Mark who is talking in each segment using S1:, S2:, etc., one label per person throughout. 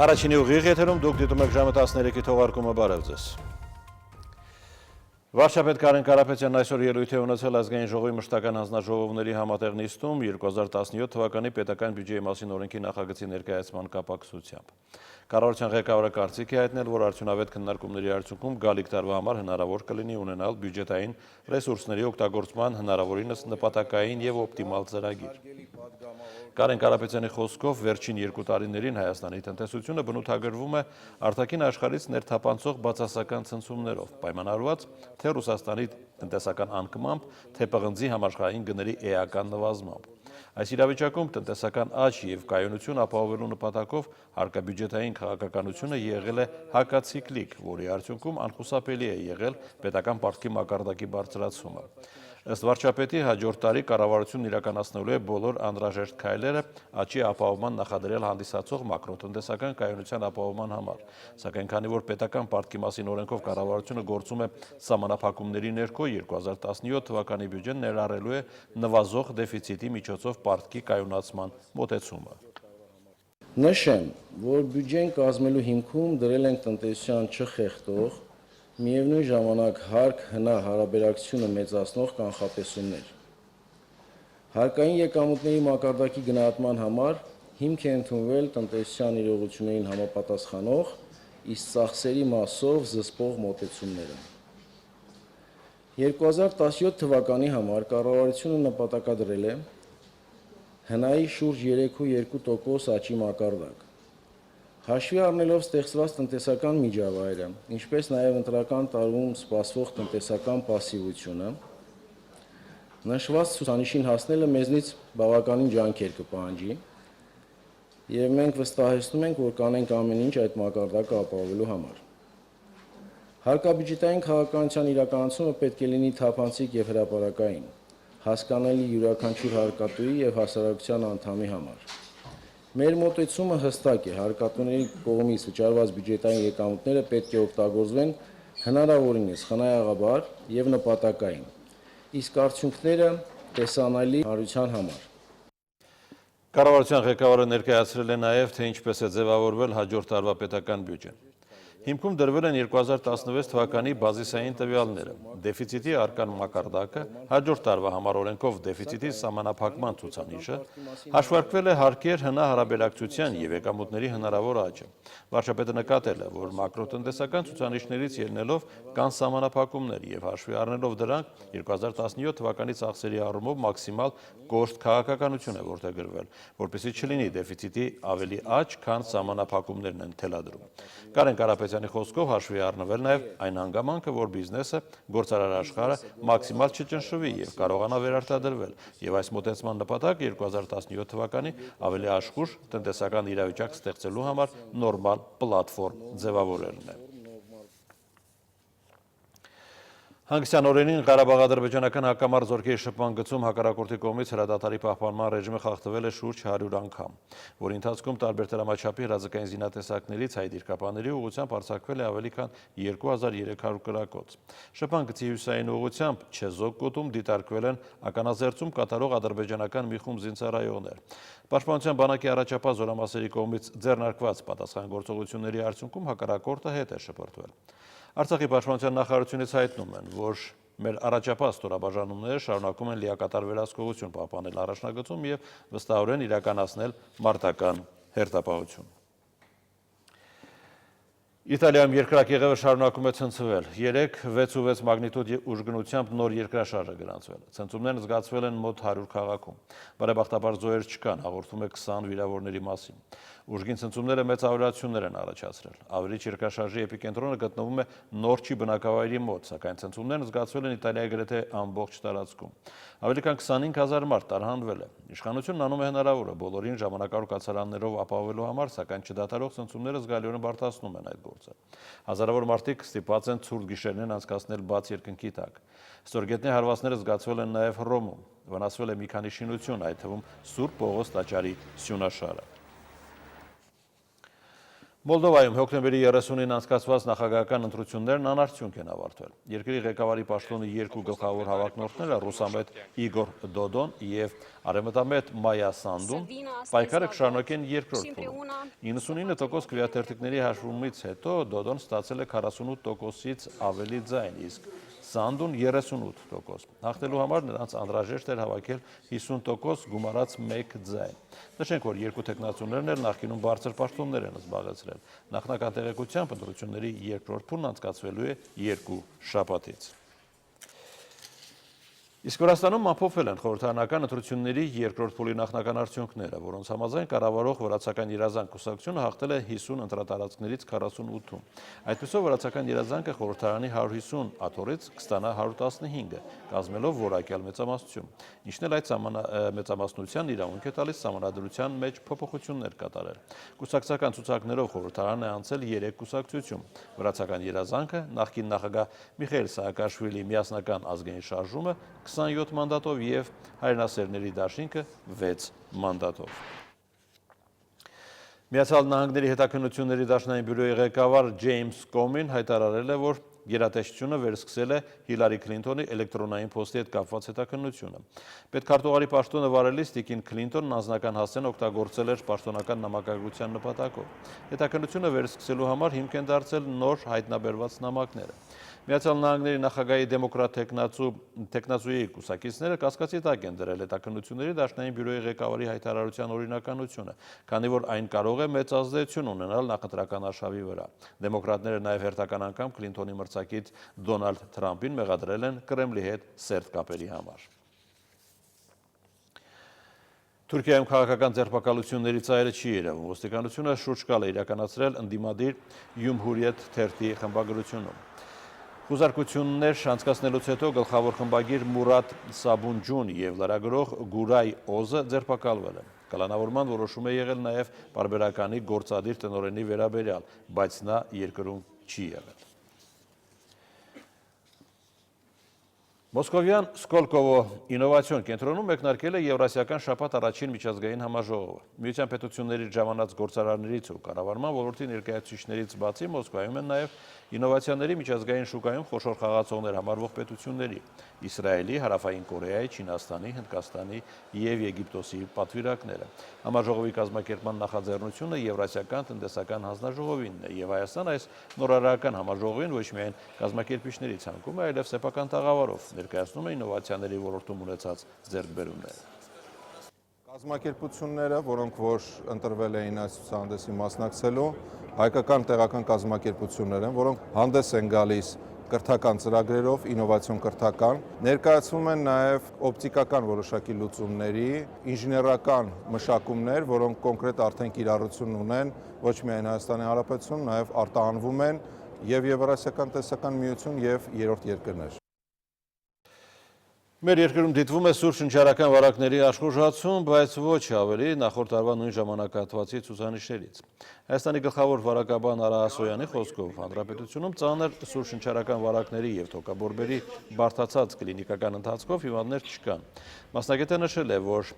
S1: Առաջինի ուղիղ եթերում դուք դիտում եք ժամը 13-ի թողարկումը, բարև ձեզ։ Վարչապետ Կարեն Կարապետյանն այսօր ելույթ է ունեցել ազգային ժողովի մշտական հանձնաժողովների համատեղ նիստում 2017 թվականի պետական բյուջեի մասին օրենքի նախագծի ներկայացման կապակցությամբ։ Կառավարության ղեկավարը կարծիք է հայտնել, որ արդյունավետ քննարկումների արդյունքում գալիք տարվա համար հնարավոր կլինի ունենալ բյուջետային ռեսուրսների օգտագործման հնարավորինս նպատակային եւ օպտիմալ ծրագիր։ Կարեն Կարապետյանի խոսքով վերջին 2 տարիներին Հայաստանի տնտեսությունը բնութագրվում է արտաքին աշխարհից ներթափանցող բացասական ցնցումներով, պայմանավորված թե Ռուսաստանի տնտեսական անկմամբ, թե պղնձի համաշխարհային գների էական նվազմամբ։ Այս իրավիճակում տնտեսական աճ եւ կայունություն ապահովելու նպատակով հարկաբյուջետային քաղաքականությունը եղել է հակացիկլիկ, որի արդյունքում անխուսափելի է եղել պետական պարտքի մակարդակի բարձրացումը։ Ըստ վարչապետի հաջորդ տարի կառավարությունն իրականացնելու է բոլոր անհրաժեշտ քայլերը աճի ապահովման նախադրյալ հանդիսացող մակրոտնտեսական կայունության ապահովման համար, սակայն քանի որ պետական պարտքի մասին օրենքով կառավարությունը գործում է սահմանափակումների ներքո, 2017 թվականի բյուջեն ներառելու է նվազող դեֆիցիտի միջոցով պարտքի կայունացման մոտեցումը։
S2: Նշեմ, որ բյուջեն կազմելու հիմքում դրել ենք տնտեսության չխեղդող, միևնույն ժամանակ հարկ-հնա հարաբերակցությունը մեծացնող կանխատեսումներ։ Հարկային եկամուտների մակարդակի գնահատման համար հիմք է ընդունվել տնտեսության իրողություններին համապատասխանող, իսկ ծախսերի մասով զսպող մոտեցումները։ 2017 թվականի համար կառավարությունը նպատակադրել է հնայի շուրջ 3,2% աճի մակարդակ։ Հաշվի առնելով ստեղծված տնտեսական միջավայրը, ինչպես նաև ընտրական տարում սպասվող տնտեսական պասիվությունը, նշված ցուցանիշին հասնելը մեզնից բավականին ջանքեր կպահանջի, եւ մենք վստահեցնում ենք, որ կանենք ամեն ինչ այդ մակարդակը ապահովելու համար։ Հարկաբյուջետային քաղաքականության իրականացումը պետք է լինի թափանցիկ եւ հրապարակային, հասկանալի յուրաքանչյուր հարկատուի եւ հասարակության անդամի համար։ Մեր մոտեցումը հստակ է, հարկատուների կողմից վճարված բյուջետային եկամուտները պետք է օգտագործվեն հնարավորինս խնայողաբար եւ նպատակային, իսկ արդյունքները տեսանելի հանրության համար։
S1: Կառավարության ղեկավարը ներկայացրել է նաև, թե ինչպես է ձևավորվել հաջորդ տարվա պետական բյուջեն։ Հիմքում դրվել են 2016 թվականի բազիսային տվյալները, դեֆիցիտի արկան մակարդակը, հաջորդ տարվա համար օրենքով դեֆիցիտի սահմանափակման ցուցանիշը, հաշվարկվել է հարկեր հնա հարաբերակցության եւ եկամուտների հնարավոր աճը։ Վարչապետը նկատել է, որ մակրոտնտեսական ցուցանիշներից ելնելով կան սահմանափակումներ եւ հաշվի առնելով դրանք 2017 թվականի ծախսերի առումով մաքսիմալ կոշտ քաղաքականություն է որդեգրվել, որպեսզի չլինի դեֆիցիտի ավելի աճ, քան սահմանափակումներն են թելադրում։ Կարեն Կարապետյանի խոսքով հաշվի առնվել նաև այն հանգամանքը, որ բիզնեսը, գործարար աշխարհը մաքսիմալ չճնշվի եւ կարողանա վերարտադրվել, եւ այս մոտեցման նպատակ 2017 թվականի ավելի աշխուժ տնտեսական իրավիճակ ստեղծելու համար նորմալ պլատֆորմ ձևավորելն է։ Հանգստյան օրերին Ղարաբաղ-ադրբեջանական հակամարտ զորքերի շփման գծում հակառակորդի կողմից հրադադարի պահպանման ռեժիմը խախտվել է շուրջ 100 անգամ, որի ընթացքում տարբեր դրամաչափի հրաձգային զինատեսակներից հայ դիրքապանների ուղղությամբ արձակվել է ավելի քան 2300 կրակոց։ Շփման գծի հյուսային ուղղությամբ Չեզոկ գոտում դիտարկվել են ականազերծում կատարող ադրբեջանական մի խումբ զինծառայողներ։ Պաշտպանության բանակի առաջապահ զորամասերի կողմից ձեռնարկված պատասխանատվությունների արդյունքում հակառակորդը հետ է շպրտվել։ Արցախի պաշտպանության նախարարությունից հայտնում են, որ մեր առաջապահ ստորաբաժանումները շարունակում են լիակատար վերահսկողություն պահպանել առաջնագծում եւ վստահորեն իրականացնել մարտական հերթապահություն։ Իտալիայում երկրակեղևը շարունակում է ցնցվել։ 3,6 մագնիտուդ ուժգնությամբ նոր երկրաշարժ է գրանցվել։ Ցնցումներն զգացվել են մոտ 100 քաղաքում։ Բարեբախտաբար զոհեր չկան, հաղորդում է 20 վիրավորների մասին։ Ուժգին ցնցումները մեծ ավերածություններ են առաջացրել։ Ավերիչ երկրաշարժի էպիկենտրոնը գտնվում է Նորչի բնակավայրի մոտ, սակայն ցնցումներն զգացվել են Իտալիայի գրեթե ամբողջ տարածքում։ Ավելի քան 25000 մարդ տարհանվել է։ Իշխանությունն անում է հնարավորը բոլորին ժամանակավոր կացարաններով ապահովելու համար, սակայն չդադարող ցնցումները զգալիորեն բարդացնում են այդ գործը։ Հազարավոր մարդիկ ստիպված են ցուրտ գիշերներն անցկացնել բաց երկնքի տակ։ Ստորգետնյա հարվածները զգացվել են նաև Հռոմում։ Վնասվել է մի քանի շինություն, այդ թվում Սուրբ Պողոս տաճարի սյունաշարը։ Մոլդովայում հոկտեմբերի 30-ին անցկացված նախագահական ընտրություններն անարդյունք են ավարտվել։ Երկրի ղեկավարի պաշտոնի երկու գլխավոր հավակնորդները ռուսամետ Իգոր Դոդոն եւ արևմտամետ Մայա Սանդուն պայքարը կշարունակեն երկրորդ փուլում։ 99% քվեաթերթիկների հաշվումից հետո Դոդոն ստացել է 48%-ից ավելի ձայն, իսկ Սանդուն 38%։ Հաղթելու համար նրանց անհրաժեշտ էր հավաքել 50% գումարած 1 ձայն։ Նշենք, որ երկու թեկնածուներն էլ նախկինում բարձր պաշտոններ են զբաղեցրել։ Նախնական տեղեկությամբ ընտրությունների երկրորդ փուլն անցկացվելու է 2 շաբաթից։ Իսկ Վրաստանում ամփոփվել են խորհրդարանական ընտրությունների երկրորդ փուլի նախնական արդյունքները, որոնց համաձայն կառավարող Վրացական երազանք կուսակցությունը հաղթել է 50 ընտրատարածքներից 48-ում։ Այդպիսով Վրացական երազանքը խորհրդարանի 150 աթոռից կստանա 115-ը, կազմելով որակյալ մեծամասնություն, ինչն էլ այդ մեծամասնության իրավունք է տալիս սահմանադրության մեջ փոփոխություններ կատարել։ Կուսակցական ցուցակներով խորհրդարանը է անցել 3 կուսակցություն՝ Վրացական երազանքը, նախկին նախագահ Միխայել Սահակաշվիլի միասնական ազգային շարժումը 27 մանդատով և հայրենասերների դաշինքը 6 մանդատով։ Միացյալ Նահանգների հետաքննությունների դաշնային բյուրոյի ղեկավար Ջեյմս Կոմին հայտարարել է, որ գերատեսչությունը վերսկսել է Հիլարի Քլինտոնի էլեկտրոնային փոստի հետ կապված հետաքննությունը։ Պետքարտուղարի պաշտոնը վարելիս տիկին Քլինտոնն անձնական հասցեն օգտագործել էր պաշտոնական նամակագրության նպատակով։ Հետաքննությունը վերսկսելու համար հիմք են դարձել նոր հայտնաբերված նամակները։ Միացյալ Նահանգների նախագահի դեմոկրատ թեկնածուի կուսակիցները կասկածի տակ են դրել հետաքննությունների դաշնային բյուրոյի ղեկավարի հայտարարության օրինականությունը, քանի որ այն կարող է մեծ ազդեցություն ունենալ նախընտրական արշավի վրա։ Դեմոկրատները նաև հերթական անգամ Քլինտոնի մրցակից Դոնալդ Թրամփին մեղադրել են Կրեմլի հետ սերտ կապերի համար։ Թուրքիայում քաղաքական ձերբակալությունների ծայրը չի երևում։ Ոստիկանությունը շուրջ կալ է իրականացրել ընդդիմադիր Յումհուրիետ թերթի խմբագրությունում։ Խուզարկություններ անցկացնելուց հետո գլխավոր խմբագիր Մուրադ Սաբունջուն և լրագրող Գուրայ Օզը ձերբակալվել են։ Կալանավորման որոշում է եղել նաև պարբերականի գործադիր տնօրենի վերաբերյալ, բայց նա երկրում չի եղել։ Մոսկովյան Սկոլկովո ինովացիոն կենտրոնում մեկնարկել է Եվրասիական շաբաթ առաջին միջազգային համաժողովը։ Միության պետությունների ժամանած գործարարներից ու կառավարման ոլորտի ներկայացուցիչներից բացի Մոսկվայում են նաև ինովացիաների միջազգային շուկայում խոշոր խաղացողներ համարվող պետությունների՝ Իսրայելի, Հարավային Կորեայի, Չինաստանի, Հնդկաստանի և Եգիպտոսի պատվիրակները։ Համաժողովի կազմակերպման նախաձեռնությունը Եվրասիական տնտեսական հանձնաժողովինն է, և Հայաստան այս նորարարական համաժողովին ոչ միայն կազմակերպիչների ցանկում է, այլև սեփական տաղավարով ներկայացնում է ինովացիաների ոլորտում ունեցած ձեռքբերումները։
S3: Կազմակերպությունները, որոնք որ ընտրվել էին այս ցուցահանդեսի մասնակցելու, հայկական տեղական կազմակերպություններ են, որոնք հանդես են գալիս կրթական ծրագրերով, ինովացիոն կրթական, ներկայացվում են նաև օպտիկական որոշակի լուծումների, ինժեներական մշակումներ, որոնք կոնկրետ արդեն կիրառություն ունեն ոչ միայն Հայաստանի Հանրապետությունում, նաև արտահանվում են և Եվրասիական տնտեսական միություն և երրորդ երկրներ։
S1: Մեր երկրում դիտվում է սուր շնչառական վարակների աշխուժացում, բայց ոչ ավելի նախորդ տարվա նույն ժամանակահատվածի ցուցանիշներից։ Հայաստանի գլխավոր վարակաբան Արա Ասոյանի խոսքով հանրապետությունում ծանր սուր շնչառական վարակների և թոքաբորբերի բարդացած կլինիկական ընթացքով հիվանդներ չկան։ Մասնագետը նշել է, որ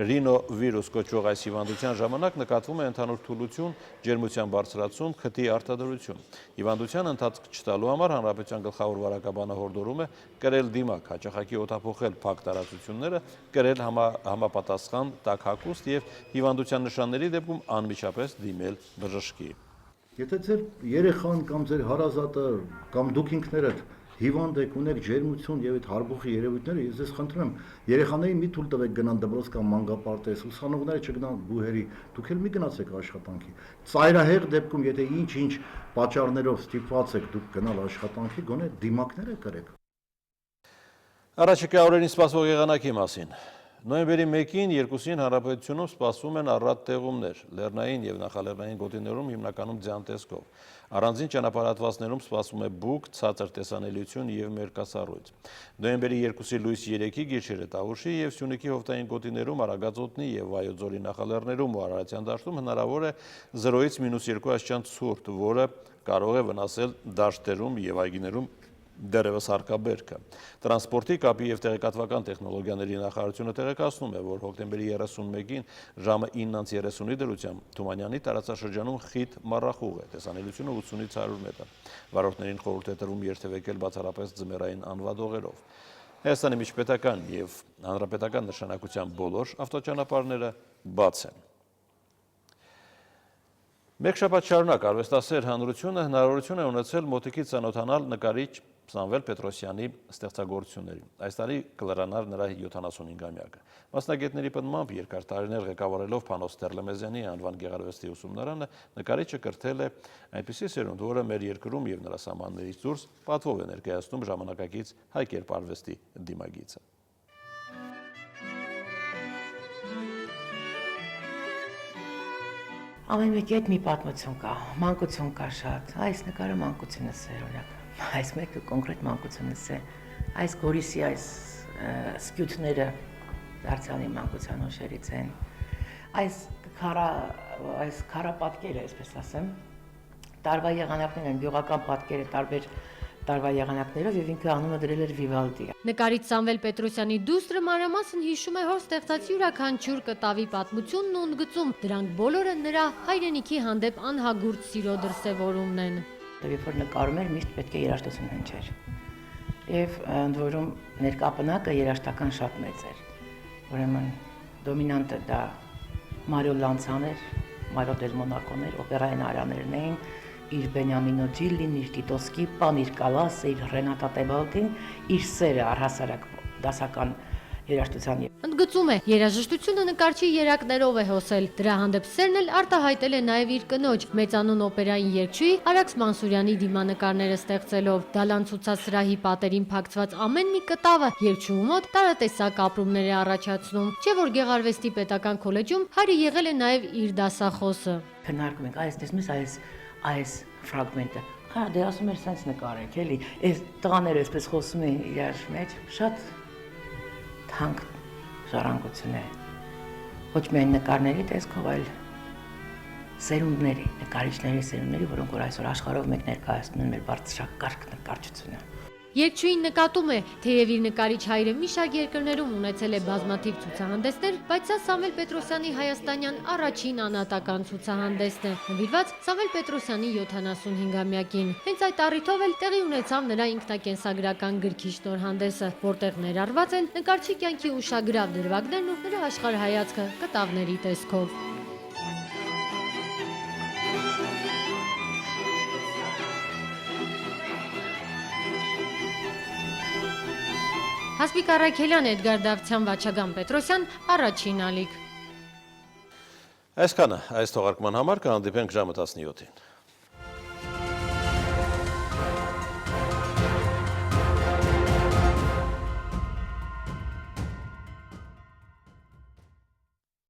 S1: ռինովիրուս կոչվող այս հիվանդության ժամանակ նկատվում է ընդհանուր թուլություն, ջերմության բարձրացում, քթի արտադրություն։ Հիվանդության ընթացք չտալու համար հանրապետության գլխավոր վարակաբանը հորդորում է կրել դիմակ, հաճախակի օդափոխել փակ տարածությունները, կրել համապատասխան տաք հագուստ և հիվանդության նշանների դեպքում անմիջապես դիմել բժշկի։
S4: Եթե ձեր երեխան կամ ձեր հարազատը կամ դուք ինքներդ հիվանդ եք, ունեք ջերմություն եւ այդ հարբուխի երևույթները, ես ձեզ խնդրում եմ, երեխաներին մի թույլ տվեք գնան դպրոց կամ մանկապարտեզ, ուսանողները չգնան բուհերի, դուք էլ մի գնացեք աշխատանքի։ Ծայրահեղ դեպքում, եթե ինչ-ինչ պատճառներով ստիպված եք դուք գնալ աշխատանքի, գոնե դիմակները կրեք։
S1: Առաջիկա օրերին սպասվող եղանակի մասին։ Նոյեմբերի 1-ին 2-ին հանրապետությունում սպասվում են առատ տեղումներ, լեռնային և նախալեռնային գոտիներում հիմնականում ձյան տեսքով։ Առանձին ճանապարհատվածներում սպասվում է բուք, ցածր տեսանելիություն և մերկասառույց։ Նոյեմբերի 2-ի լույս 3-ի գիշերը Տավուշի և Սյունիքի հովտային գոտիներում, Արագածոտնի և Վայոց ձորի նախալեռներում ու Արարատյան դաշտում հնարավոր է 0-ից -2 աստիճան ցուրտ, որը կարող է վնասել դաշտերում և այգիներում դերևս հարկաբերքը։ Տրանսպորտի, կապի և տեղեկատվական տեխնոլոգիաների նախարարությունը տեղեկացնում է, որ հոկտեմբերի 31-ին ժամը 9:30-ի դրությամբ Թումանյանի տարածաշրջանում խիտ մառախուղ է, տեսանելիությունը 80-ից 100 մետր։ Վարորդներին խորհուրդ է տրվում երթևեկել բացառապես ձմեռային անվադողերով։ Հայաստանի միջպետական և հանրապետական նշանակության բոլոր ավտոճանապարհները բաց են։ Մեկ շաբաթ շարունակ արվեստասեր հանրությունը հնարավորություն է ունեցել մոտիկից ծանոթանալ նկարիչ Սամվել Պետրոսյանի ստեղծագործություններին։ Այս տարի կլրանար նրա 75-ամյակը։ Մասնագետների պնդմամբ երկար տարիներ ղեկավարելով Փանոս Տեր-Լեմեզյանի անվան գեղարվեստի ուսումնարանը, նկարիչը կրթել է այնպիսի սերունդ, որը մեր երկրում և նրա սահմաններից դուրս պատվով է ներկայացնում ժամանակակից հայ կերպարվեստի դիմագիծը։
S5: Ամեն մեկի հետ մի պատմություն կա, մանկություն կա շատ, այս նկարը մանկությունս է օրինակ, այս մեկը կոնկրետ մանկությունս է, այս Գորիսի այս սկյութները դարձյալի մանկության հուշերից են, այս քարապատկերը, այսպես ասեմ, տարվա եղանակներ են, գյուղական պատկերը տարբեր տարվա եղանակներով և ինքը անունը դրել էր Վիվալդի։
S6: Նկարիչ Սամվել Պետրոսյանի դուստրը մանրամասն հիշում է հոր ստեղծած յուրաքանչյուր կտավի պատմությունն ու ընդգծում, դրանք բոլորը նրա հայրենիքի հանդեպ անհագուրդ սիրո դրսևորումն են։
S5: Երբ որ նկարում էր, միշտ պետք է երաժշտություն հնչեր։ Եվ ընդ որում ներկապնակը երաժշտական շատ մեծ էր։ Ուրեմն դոմինանտը դա Մարիո Լանցան էր, Մարիո դել Մոնակոն էր, օպերային արաներն էին, իր Բենյամինո Ջիլին, իր Տիտո Սկիպան, իր Կալասը, իր Ռենատա Տեբալդին, իր սերը առհասարակ դասական երաժշտության։
S6: Ընդգծում է, երաժշտությունը նկարչի երակներով է հոսել, դրա հանդեպ սերն էլ արտահայտել է նաև իր կնոջ, մեծանուն օպերային երգչուհի Արաքս Մանսուրյանի դիմանկարները ստեղծելով։ Դալան ցուցասրահի պատերին փակցված ամեն մի կտավը երգչուհու մոտ տարատեսակ ապրումներ է առաջացնում, չէ որ Գեղարվեստի պետական քոլեջում հայրը եղել է նաև իր դասախոսը։
S5: Քննարկում ենք, այս տեսնես այս ֆրագմենտը, դե ասում էր սենց նկարեք, էլի, այս տղաները այսպես խոսում էին իրար մեջ, շատ թանկ ժառանգություն է, ոչ միայն նկարների տեսքով, այլ սերունդների, նկարիչների սերունդների, որոնք որ այսօր աշխարհով մեկ ներկայացնում են մեր բարձրակարգ նկարչությունը։
S6: Երգչուհին նկատում է, թեև իր նկարիչ հայրը մի շարք երկրներում ունեցել է բազմաթիվ ցուցահանդեսներ, բայց սա Սամվել Պետրոսյանի հայաստանյան առաջին անհատական ցուցահանդեսն է, նվիրված Սամվել Պետրոսյանի 75-ամյակին։ Հենց այդ առիթով էլ տեղի ունեցավ նրա ինքնակենսագրական գրքի շնորհանդեսը, որտեղ ներառված են նկարչի կյանքի ուշագրավ դրվագներն ու նրա աշխարհայացքը կտավների տեսքով։ Հասմիկ Առաքելյան, Էդգար Դավթյան, Վաչագան Պետրոսյան, Առաջին ալիք։
S1: Այսքանը այս թողարկման համար կհանդիպենք ժամը 17-ին։